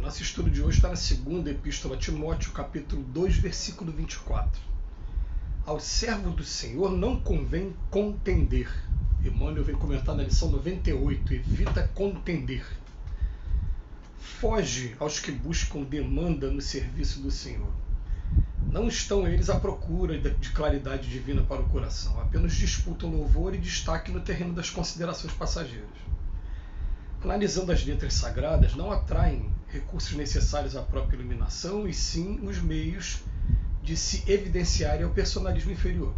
Nosso estudo de hoje está na segunda epístola a Timóteo, capítulo 2, versículo 24. Ao servo do Senhor não convém contender. Emmanuel vem comentar na lição 98, evita contender. Foge aos que buscam demanda no serviço do Senhor. Não estão eles à procura de claridade divina para o coração, apenas disputam louvor e destaque no terreno das considerações passageiras. Analisando as letras sagradas, não atraem recursos necessários à própria iluminação, e sim os meios de se evidenciarem ao personalismo inferior.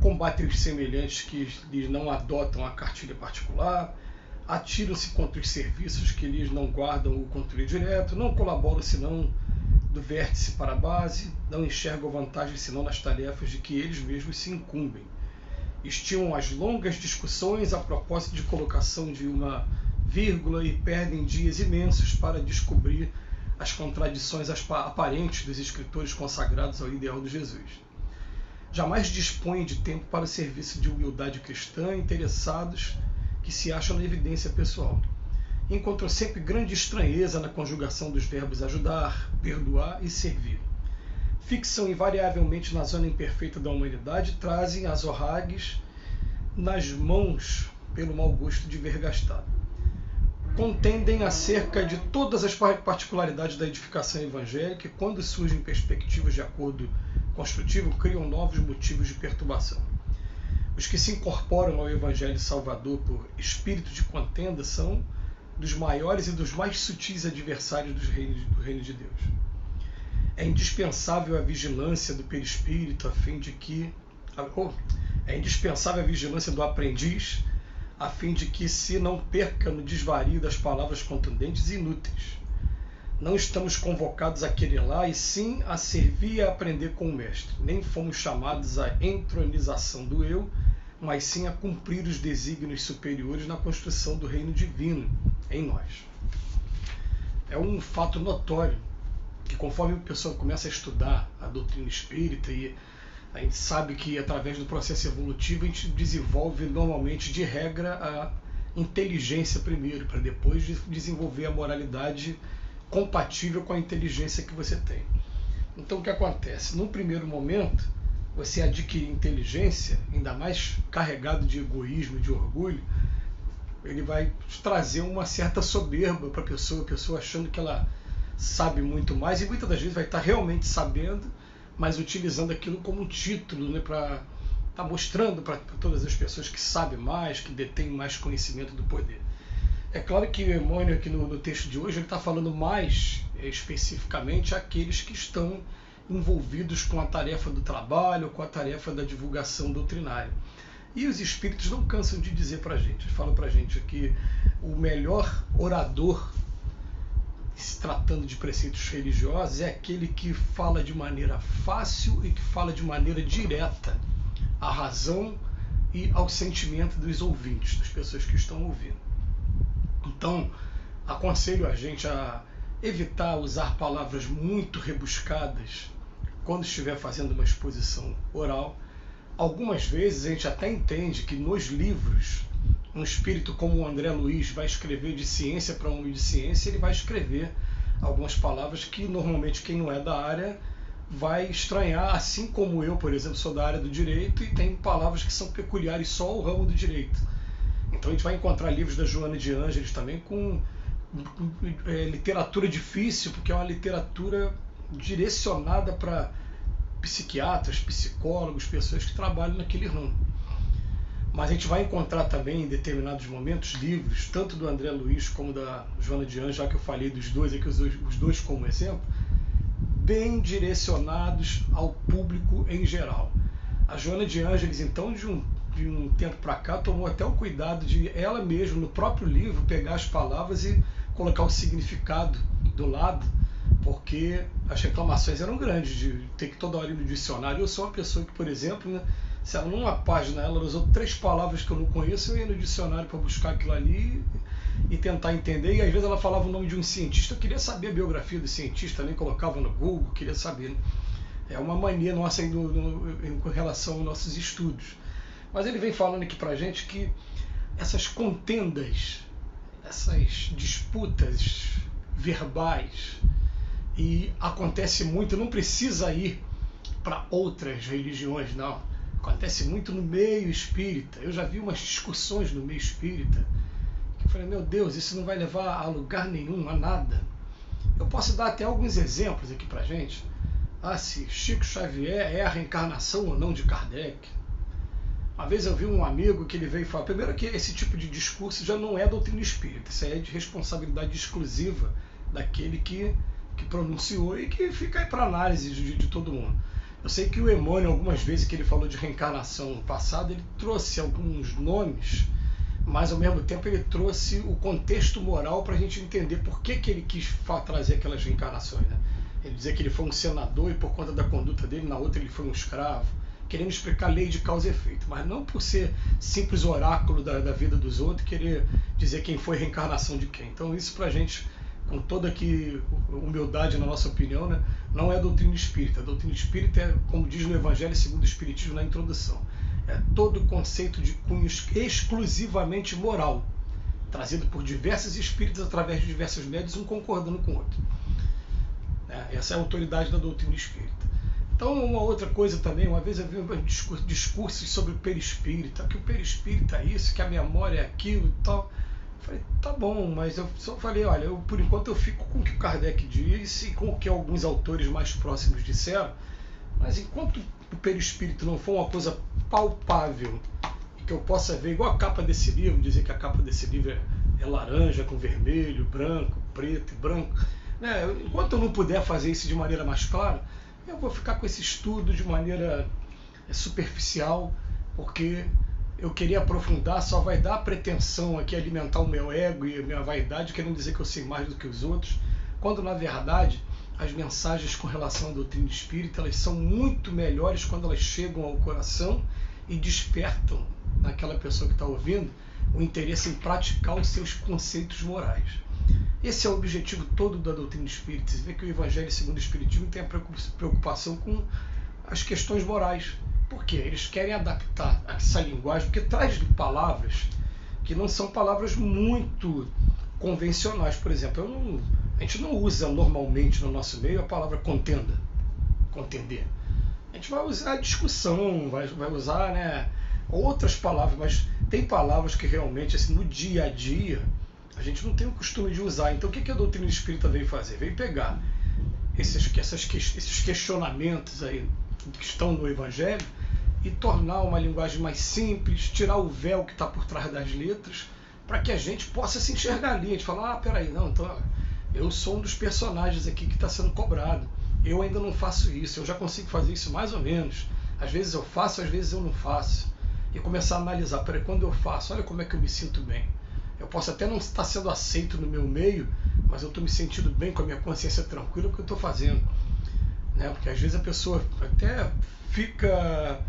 Combatem os semelhantes que lhes não adotam a cartilha particular, atiram-se contra os serviços que lhes não guardam o controle direto, não colaboram senão do vértice para a base, não enxergam vantagem senão nas tarefas de que eles mesmos se incumbem. Estimam as longas discussões a propósito de colocação de uma vírgula e perdem dias imensos para descobrir as contradições aparentes dos escritores consagrados ao ideal de Jesus. Jamais dispõem de tempo para o serviço de humildade cristã, interessados que se acham na evidência pessoal. Encontram sempre grande estranheza na conjugação dos verbos ajudar, perdoar e servir. Fixam invariavelmente na zona imperfeita da humanidade e trazem as orragues nas mãos pelo mau gosto de ver gastado. Contendem acerca de todas as particularidades da edificação evangélica e, quando surgem perspectivas de acordo construtivo, criam novos motivos de perturbação. Os que se incorporam ao Evangelho Salvador por espírito de contenda são dos maiores e dos mais sutis adversários do reino de Deus. É indispensável a vigilância do perispírito é indispensável a vigilância do aprendiz, a fim de que se não perca no desvario das palavras contundentes e inúteis. Não estamos convocados a querelar, e sim a servir e a aprender com o Mestre. Nem fomos chamados à entronização do eu, mas sim a cumprir os desígnios superiores na construção do reino divino em nós. É um fato notório que, conforme a pessoa começa a estudar a doutrina espírita, e a gente sabe que através do processo evolutivo a gente desenvolve normalmente, de regra, a inteligência primeiro, para depois desenvolver a moralidade compatível com a inteligência que você tem. Então o que acontece? Num primeiro momento, você adquirir inteligência, ainda mais carregado de egoísmo e de orgulho, ele vai trazer uma certa soberba para a pessoa achando que ela sabe muito mais, e muitas das vezes vai estar realmente sabendo, mas utilizando aquilo como um título, né, para estar mostrando para todas as pessoas que sabem mais, que detêm mais conhecimento do poder. É claro que o Emmanuel, aqui no texto de hoje, ele está falando mais especificamente àqueles que estão envolvidos com a tarefa do trabalho, com a tarefa da divulgação doutrinária. E os espíritos não cansam de dizer para a gente, falam para a gente que o melhor orador, se tratando de preceitos religiosos, é aquele que fala de maneira fácil e que fala de maneira direta à razão e ao sentimento dos ouvintes, das pessoas que estão ouvindo. Então, aconselho a gente a evitar usar palavras muito rebuscadas quando estiver fazendo uma exposição oral. Algumas vezes a gente até entende que nos livros, um espírito como o André Luiz vai escrever de ciência para um homem de ciência, ele vai escrever algumas palavras que normalmente quem não é da área vai estranhar, assim como eu, por exemplo, sou da área do direito e tem palavras que são peculiares só ao ramo do direito. Então a gente vai encontrar livros da Joana de Ângeles também com literatura difícil, porque é uma literatura direcionada para psiquiatras, psicólogos, pessoas que trabalham naquele ramo. Mas a gente vai encontrar também, em determinados momentos, livros, tanto do André Luiz como da Joana de Ângeles, já que eu falei dos dois aqui, os dois como exemplo, bem direcionados ao público em geral. A Joana de Ângeles, então, de um tempo para cá, tomou até o cuidado de ela mesma, no próprio livro, pegar as palavras e colocar o significado do lado, porque as reclamações eram grandes de ter que toda hora ir no dicionário. Eu sou uma pessoa que, por exemplo, né, se ela numa página ela usou 3 palavras que eu não conheço, eu ia no dicionário para buscar aquilo ali e tentar entender. E às vezes ela falava o nome de um cientista, eu queria saber a biografia do cientista, nem colocava no Google, queria saber, né? É uma mania nossa em relação aos nossos estudos. Mas ele vem falando aqui pra gente que essas contendas, essas disputas verbais, e acontece muito, não precisa ir para outras religiões, não. Acontece muito no meio espírita. Eu já vi umas discussões no meio espírita que eu falei, meu Deus, isso não vai levar a lugar nenhum, a nada. Eu posso dar até alguns exemplos aqui pra gente. Se Chico Xavier é a reencarnação ou não de Kardec. Uma vez eu vi um amigo que ele veio falar, primeiro que esse tipo de discurso já não é doutrina espírita, isso aí é de responsabilidade exclusiva daquele que pronunciou e que fica aí para análise de todo mundo. Eu sei que o Emmanuel, algumas vezes que ele falou de reencarnação no passado, ele trouxe alguns nomes, mas ao mesmo tempo ele trouxe o contexto moral para a gente entender por que ele quis trazer aquelas reencarnações. Né? Ele dizia que ele foi um senador e por conta da conduta dele, na outra ele foi um escravo, querendo explicar a lei de causa e efeito, mas não por ser simples oráculo da vida dos outros, querer dizer quem foi reencarnação de quem. Então isso para a gente, com toda aqui humildade na nossa opinião, né, não é doutrina espírita. A doutrina espírita é, como diz no Evangelho segundo o Espiritismo na introdução, é todo conceito de cunho exclusivamente moral, trazido por diversos espíritos através de diversos médios, um concordando com o outro. Essa é a autoridade da doutrina espírita. Então, uma outra coisa também, uma vez eu vi discursos sobre o perispírita, que o perispírita é isso, que a memória é aquilo e tal. Eu falei, tá bom, mas eu só falei, olha, por enquanto eu fico com o que o Kardec disse e com o que alguns autores mais próximos disseram, mas enquanto o perispírito não for uma coisa palpável e que eu possa ver, igual a capa desse livro, dizer que a capa desse livro é laranja com vermelho, branco, preto e branco, né? Enquanto eu não puder fazer isso de maneira mais clara, eu vou ficar com esse estudo de maneira superficial, porque eu queria aprofundar, só vai dar pretensão aqui, alimentar o meu ego e a minha vaidade, querendo dizer que eu sei mais do que os outros, quando na verdade as mensagens com relação à doutrina espírita, elas são muito melhores quando elas chegam ao coração e despertam naquela pessoa que está ouvindo o interesse em praticar os seus conceitos morais. Esse é o objetivo todo da doutrina espírita. Você vê que o Evangelho segundo o Espiritismo tem a preocupação com as questões morais. Por quê? Eles querem adaptar essa linguagem, porque traz palavras que não são palavras muito convencionais. Por exemplo, a gente não usa normalmente no nosso meio a palavra contenda, contender. A gente vai usar discussão, vai usar, né, outras palavras, mas tem palavras que realmente, assim, no dia a dia, a gente não tem o costume de usar. Então o que a doutrina espírita veio fazer? Veio pegar esses questionamentos aí que estão no Evangelho e tornar uma linguagem mais simples, tirar o véu que está por trás das letras, para que a gente possa se enxergar ali. A gente fala, peraí, não, então eu sou um dos personagens aqui que está sendo cobrado. Eu ainda não faço isso, eu já consigo fazer isso mais ou menos. Às vezes eu faço, às vezes eu não faço. E começar a analisar, peraí, quando eu faço, olha como é que eu me sinto bem. Eu posso até não estar sendo aceito no meu meio, mas eu estou me sentindo bem com a minha consciência tranquila com o que eu estou fazendo. Né? Porque às vezes a pessoa até fica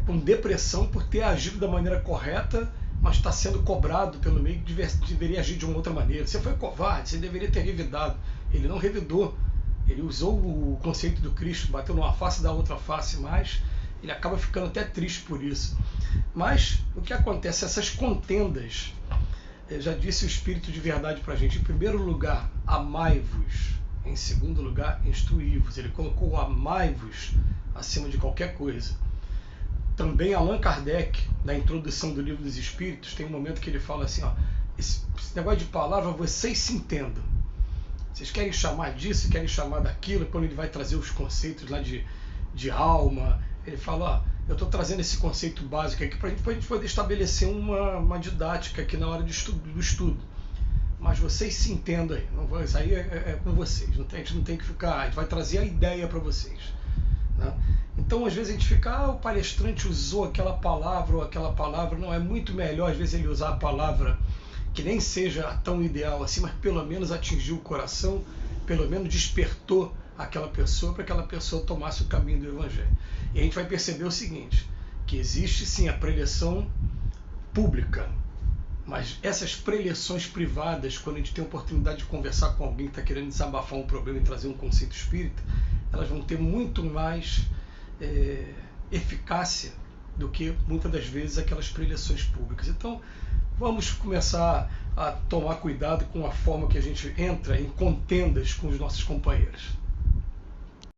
com depressão por ter agido da maneira correta, mas está sendo cobrado pelo meio que deveria agir de uma outra maneira. Você foi covarde, você deveria ter revidado. Ele não revidou. Ele usou o conceito do Cristo, bateu numa face da outra face, mas ele acaba ficando até triste por isso. Mas o que acontece? Essas contendas, já disse o Espírito de verdade para a gente, em primeiro lugar, amai-vos. Em segundo lugar, instruí-vos. Ele colocou o amai-vos acima de qualquer coisa. Também Allan Kardec, na introdução do Livro dos Espíritos, tem um momento que ele fala assim, esse negócio de palavra, vocês se entendam. Vocês querem chamar disso, querem chamar daquilo, quando ele vai trazer os conceitos lá de alma, ele fala, eu estou trazendo esse conceito básico aqui para a gente poder estabelecer uma didática aqui na hora do estudo. Mas vocês se entendam aí, isso aí é com vocês, a gente não tem que ficar, a gente vai trazer a ideia para vocês. Né? Então, às vezes a gente fica, o palestrante usou aquela palavra ou aquela palavra, não, é muito melhor às vezes ele usar a palavra que nem seja tão ideal assim, mas pelo menos atingiu o coração, pelo menos despertou aquela pessoa para que aquela pessoa tomasse o caminho do Evangelho. E a gente vai perceber o seguinte, que existe sim a preleção pública, mas essas preleções privadas, quando a gente tem a oportunidade de conversar com alguém que está querendo desabafar um problema e trazer um conceito espírita, elas vão ter muito mais eficácia do que muitas das vezes aquelas preleções públicas. Então, vamos começar a tomar cuidado com a forma que a gente entra em contendas com os nossos companheiros.